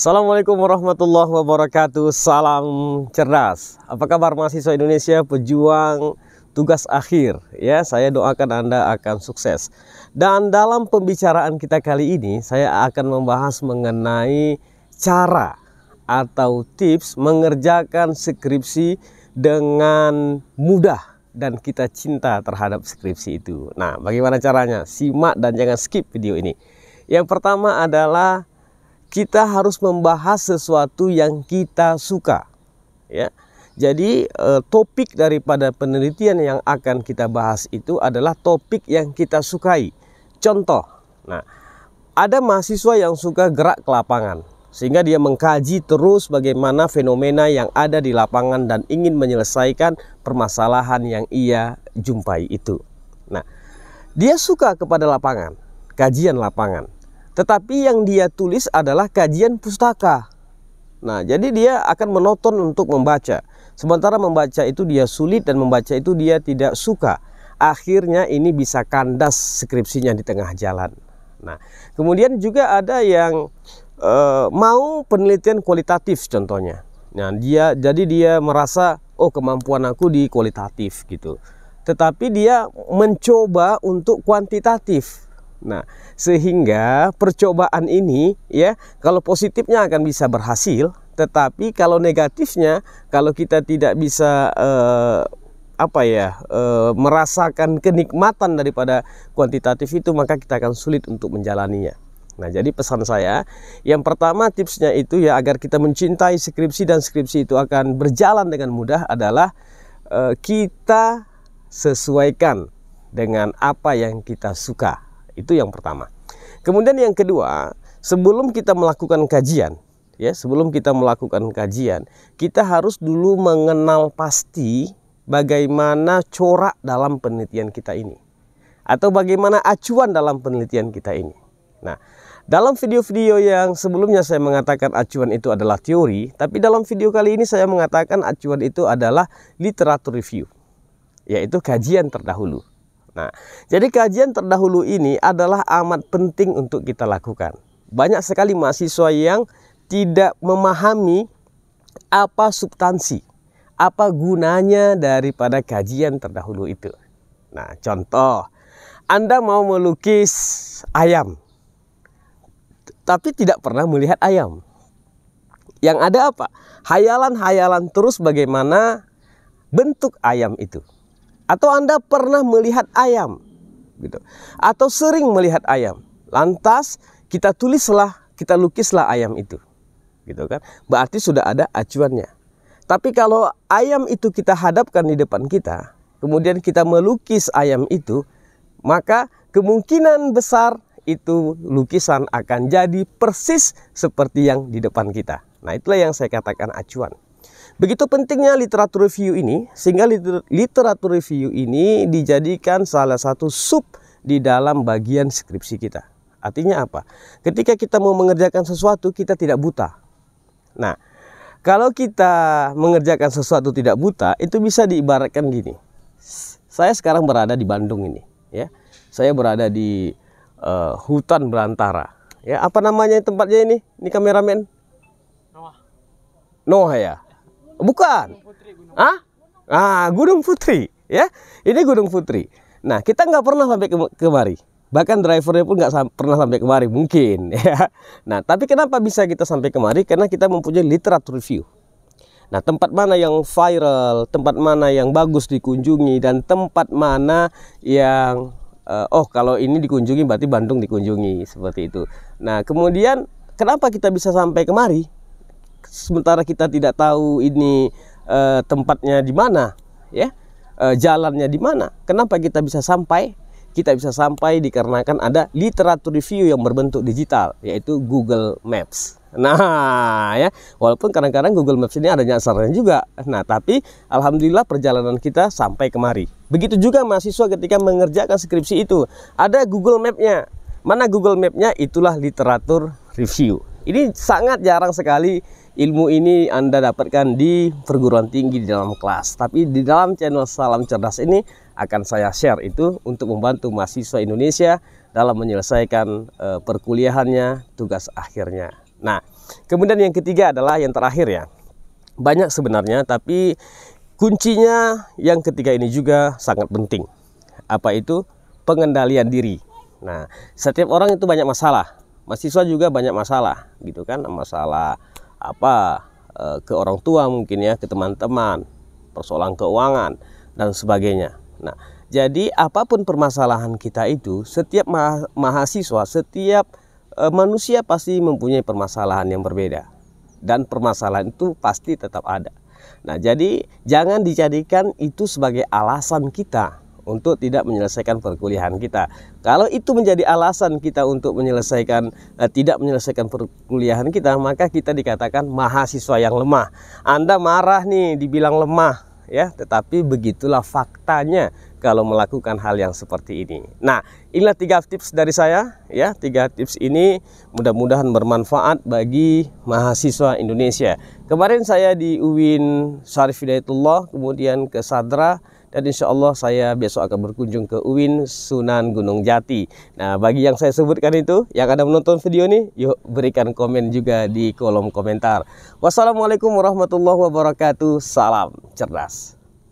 Assalamualaikum warahmatullahi wabarakatuh. Salam cerdas. Apa kabar mahasiswa Indonesia, pejuang tugas akhir? Ya, saya doakan Anda akan sukses. Dan dalam pembicaraan kita kali ini, saya akan membahas mengenai cara atau tips mengerjakan skripsi dengan mudah dan kita cinta terhadap skripsi itu. Nah, bagaimana caranya? Simak dan jangan skip video ini. Yang pertama adalah kita harus membahas sesuatu yang kita suka, ya. Jadi topik daripada penelitian yang akan kita bahas itu adalah topik yang kita sukai. Contoh, nah, ada mahasiswa yang suka gerak ke lapangan, sehingga dia mengkaji terus bagaimana fenomena yang ada di lapangan dan ingin menyelesaikan permasalahan yang ia jumpai itu. Nah, dia suka kepada lapangan, kajian lapangan. Tetapi yang dia tulis adalah kajian pustaka. Nah, jadi dia akan menonton untuk membaca. Sementara membaca itu dia sulit dan membaca itu dia tidak suka. Akhirnya ini bisa kandas skripsinya di tengah jalan. Nah, kemudian juga ada yang mau penelitian kualitatif contohnya. Nah, jadi dia merasa, oh, kemampuan aku di kualitatif gitu. Tetapi dia mencoba untuk kuantitatif. Nah, sehingga percobaan ini, ya, kalau positifnya akan bisa berhasil, tetapi kalau negatifnya, kalau kita tidak bisa merasakan kenikmatan daripada kuantitatif itu, maka kita akan sulit untuk menjalaninya. Nah, jadi pesan saya, yang pertama tipsnya itu ya, agar kita mencintai skripsi dan skripsi itu akan berjalan dengan mudah adalah kita sesuaikan dengan apa yang kita suka. Itu yang pertama. Kemudian yang kedua, sebelum kita melakukan kajian, ya, kita harus dulu mengenal pasti bagaimana corak dalam penelitian kita ini, atau bagaimana acuan dalam penelitian kita ini. Nah, dalam video-video yang sebelumnya saya mengatakan acuan itu adalah teori, tapi dalam video kali ini saya mengatakan acuan itu adalah literatur review, yaitu kajian terdahulu. Nah, jadi kajian terdahulu ini adalah amat penting untuk kita lakukan. Banyak sekali mahasiswa yang tidak memahami apa substansi, apa gunanya daripada kajian terdahulu itu. Nah, contoh, Anda mau melukis ayam, tapi tidak pernah melihat ayam. Yang ada apa? Hayalan-hayalan terus bagaimana bentuk ayam itu. Atau Anda pernah melihat ayam, gitu, atau sering melihat ayam, lantas kita lukislah ayam itu, gitu kan? Berarti sudah ada acuannya. Tapi kalau ayam itu kita hadapkan di depan kita, kemudian kita melukis ayam itu, maka kemungkinan besar itu lukisan akan jadi persis seperti yang di depan kita. Nah, itulah yang saya katakan acuan. Begitu pentingnya literatur review ini, sehingga literatur review ini dijadikan salah satu sub di dalam bagian skripsi kita. Artinya apa? Ketika kita mau mengerjakan sesuatu, kita tidak buta. Nah, kalau kita mengerjakan sesuatu tidak buta, itu bisa diibaratkan gini. Saya sekarang berada di Bandung ini, ya. Saya berada di hutan belantara. Ya, apa namanya tempatnya ini? Ini kameramen? Noah ya? Bukan. Gunung Putri, ya. Ini Gunung Putri. Nah, kita nggak pernah sampai kemari. Bahkan drivernya pun nggak pernah sampai kemari, mungkin, ya. Nah, tapi kenapa bisa kita sampai kemari? Karena kita mempunyai literatur review. Nah, tempat mana yang viral, tempat mana yang bagus dikunjungi, dan tempat mana yang kalau ini dikunjungi berarti Bandung dikunjungi, seperti itu. Nah, kemudian kenapa kita bisa sampai kemari? Sementara kita tidak tahu ini tempatnya di mana, ya, jalannya di mana. Kenapa kita bisa sampai? Kita bisa sampai dikarenakan ada literatur review yang berbentuk digital, yaitu Google Maps. Nah, ya, walaupun kadang-kadang Google Maps ini ada nyasarnya juga. Nah, tapi alhamdulillah perjalanan kita sampai kemari. Begitu juga mahasiswa ketika mengerjakan skripsi itu, ada Google Map-nya. Mana Google Map-nya? Itulah literatur review. Ini sangat jarang sekali ilmu ini Anda dapatkan di perguruan tinggi di dalam kelas. Tapi di dalam channel Salam Cerdas ini akan saya share itu untuk membantu mahasiswa Indonesia dalam menyelesaikan perkuliahannya, tugas akhirnya. Nah, kemudian yang ketiga adalah yang terakhir ya. Banyak sebenarnya, tapi kuncinya yang ketiga ini juga sangat penting. Apa itu? Pengendalian diri. Nah, setiap orang itu banyak masalah. Mahasiswa juga banyak masalah, gitu kan? Masalah apa? Ke orang tua mungkin ya, ke teman-teman, persoalan keuangan dan sebagainya. Nah, jadi apapun permasalahan kita itu, setiap mahasiswa, setiap manusia pasti mempunyai permasalahan yang berbeda. Dan permasalahan itu pasti tetap ada. Nah, jadi jangan dijadikan itu sebagai alasan kita untuk tidak menyelesaikan perkuliahan kita. Kalau itu menjadi alasan kita untuk tidak menyelesaikan perkuliahan kita, maka kita dikatakan mahasiswa yang lemah. Anda marah nih dibilang lemah ya, tetapi begitulah faktanya kalau melakukan hal yang seperti ini. Nah, inilah 3 tips dari saya ya. 3 tips ini mudah-mudahan bermanfaat bagi mahasiswa Indonesia. Kemarin saya di UIN Syarif Hidayatullah, kemudian ke Sadra, dan insya Allah saya besok akan berkunjung ke UIN Sunan Gunung Jati. Nah, bagi yang saya sebutkan itu, yang ada menonton video ini, yuk berikan komen juga di kolom komentar. Wassalamualaikum warahmatullahi wabarakatuh. Salam cerdas.